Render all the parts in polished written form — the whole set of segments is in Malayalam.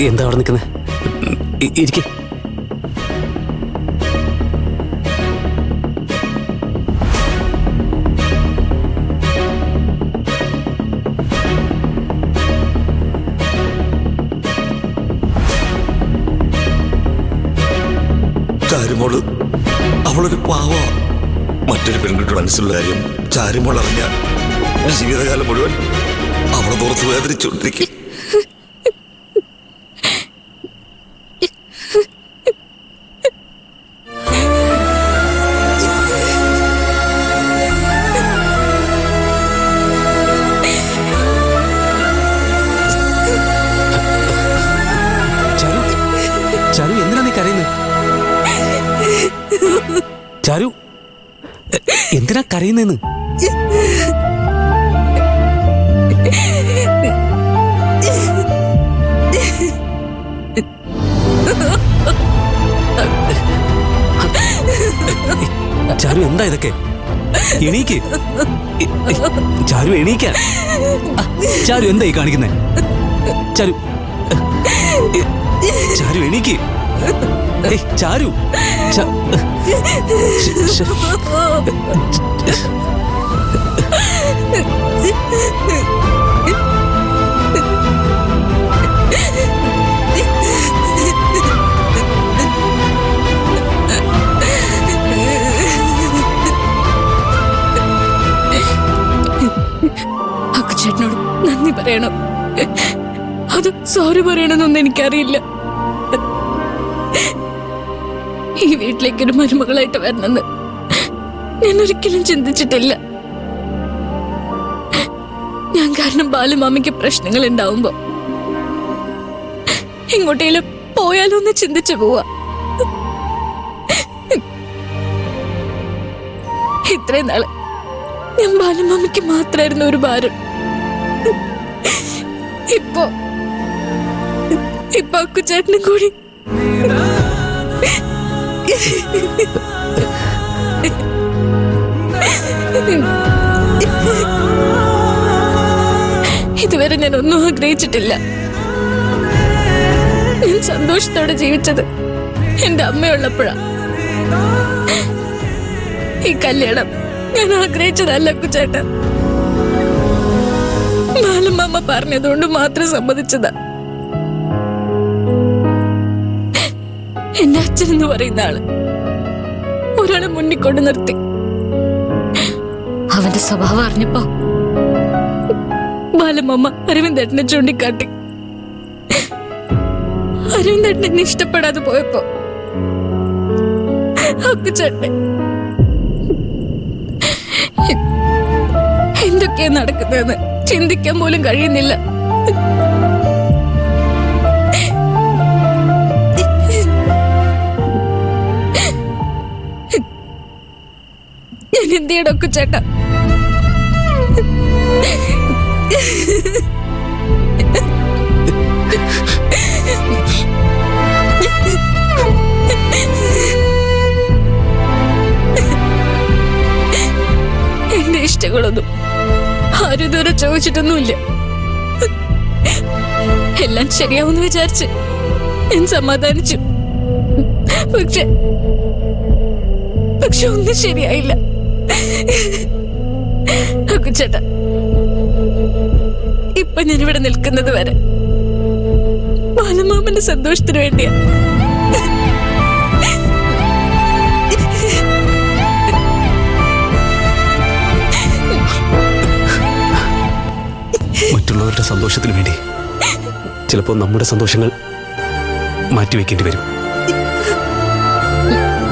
എന്താ അവിടെ നിൽക്കുന്നത്? ഇരിക്കേ. ചാരുമോള് അവളൊരു പാവ. മറ്റൊരു പെൺകുട്ടിയുടെ മനസ്സിലുള്ള കാര്യം ചാരുമോൾ അറിഞ്ഞ ജീവിതകാലം മുഴുവൻ അവളെ പുറത്ത് വേദനിച്ചുകൊണ്ടിരിക്കും. ചാരു, എന്തിനാ നീ കരയുന്നത്? ചാരു, എന്തിനാ കരയുന്നതെന്ന്? ചാരു, എന്താ ഇതൊക്കെ? എണീക്ക് ചാരു, എണീക്കാൻ. ചാരു, എന്തായി കാണിക്കുന്നേ? ചാരു, ചാരു എണീക്ക്. ചാരു, അക്കുചേട്ടനോട് നന്ദി പറയണോ അത് സോറി പറയണമെന്നൊന്നും എനിക്കറിയില്ല. ഈ വീട്ടിലേക്കൊരു മരുമകളായിട്ട് വരണമെന്ന് ഞാൻ ഒരിക്കലും ചിന്തിച്ചിട്ടില്ല. ഞാൻ കാരണം ബാലുമാമിക്ക് പ്രശ്നങ്ങൾ ഉണ്ടാവുമ്പോ എങ്ങോട്ടേലും പോയാലോ എന്ന് ചിന്തിച്ചു പോവാ. ഇത്രയും നാള് ഞാൻ ബാലുമാമിക്ക് മാത്രമായിരുന്നു ഒരു ഭാരം. ഇപ്പൊ അക്കുചേട്ടനും കൂടി. ഇതുവരെ ഞാൻ ഒന്നും ആഗ്രഹിച്ചിട്ടില്ല. ഞാൻ സന്തോഷത്തോടെ ജീവിച്ചത് എന്റെ അമ്മയുള്ളപ്പോഴാ. ഈ കല്യാണം ഞാൻ ആഗ്രഹിച്ചതല്ല അക്കുചേട്ടൻ. ബാലമ്മ പറഞ്ഞതുകൊണ്ട് മാത്രം സമ്മതിച്ചതാ. എന്റെ അച്ഛനെന്ന് പറയുന്ന ആള് ഒരാളെ മുന്നിൽ കൊണ്ട് നിർത്തി. അവന്റെ സ്വഭാവം അറിഞ്ഞപ്പോ ബാലമ്മ അരവിന്ദേട്ടനെ ചൂണ്ടിക്കാട്ടി. അരവിന്ദേട്ടൻ എന്നെ ഇഷ്ടപ്പെടാതെ പോയപ്പോ അക്കുചേട്ടൻ എന്തൊക്കെയാ നടക്കുന്നതെന്ന് ചിന്തിക്കാൻ പോലും കഴിയുന്നില്ല. ഞാൻ എന്ത് ചെയ്യണം അക്കുചേട്ടാ? എന്റെ ഇഷ്ടങ്ങളൊന്നും ആരും ഇതുവരെ ചോദിച്ചിട്ടൊന്നുമില്ല. എല്ലാം ശരിയാവുമെന്ന് വിചാരിച്ച് ഞാൻ സമാധാനിച്ചു. പക്ഷെ ഒന്നും ശരിയായില്ല അക്കുചേട്ടാ. ഇപ്പൊ ഞാനിവിടെ നിൽക്കുന്നത് വരെ ബാലമാമന്റെ സന്തോഷത്തിന് വേണ്ടിയാ. മറ്റുള്ളവരുടെ സന്തോഷത്തിന് വേണ്ടി ചിലപ്പോൾ നമ്മുടെ സന്തോഷങ്ങൾ മാറ്റിവെക്കേണ്ടി വരും.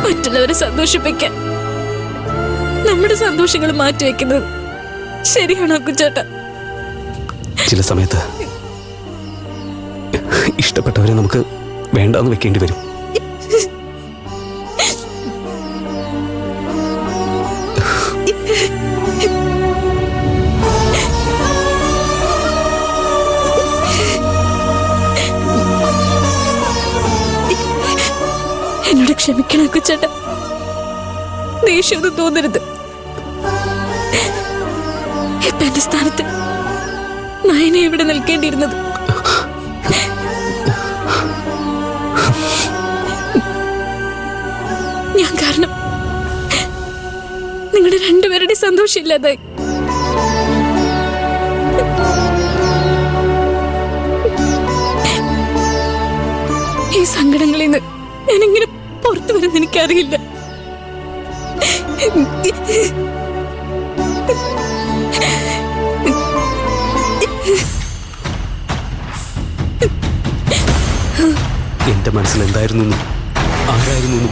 മറ്റുള്ളവരെ സന്തോഷിപ്പിക്കാൻ നമ്മുടെ സന്തോഷങ്ങൾ മാറ്റിവെക്കുന്നത് ശരിയാണോ അക്കുചേട്ടാ? ചില സമയത്ത് ഇഷ്ടപ്പെട്ടവരെ നമുക്ക് വേണ്ടാന്ന് വെക്കേണ്ടി വരും. എന്നോട് ക്ഷമിക്കണം അക്കുചേട്ടാ. ദേഷ്യമൊന്നും തോന്നരുത്. ഇപ്പൊ എന്റെ സ്ഥാനത്ത് നയനെ ഇവിടെ നിൽക്കേണ്ടിയിരുന്നത്. ഞാൻ കാരണം നിങ്ങളുടെ രണ്ടുപേരുടെ സന്തോഷമില്ലാതായി. ഈ സങ്കടങ്ങളിൽ നിന്ന് ഞാനെങ്ങനെ പുറത്തു വരുന്ന എനിക്കറിയില്ല. എന്റെ മനസ്സിൽ എന്തായിരുന്നു, ആരായിരുന്നു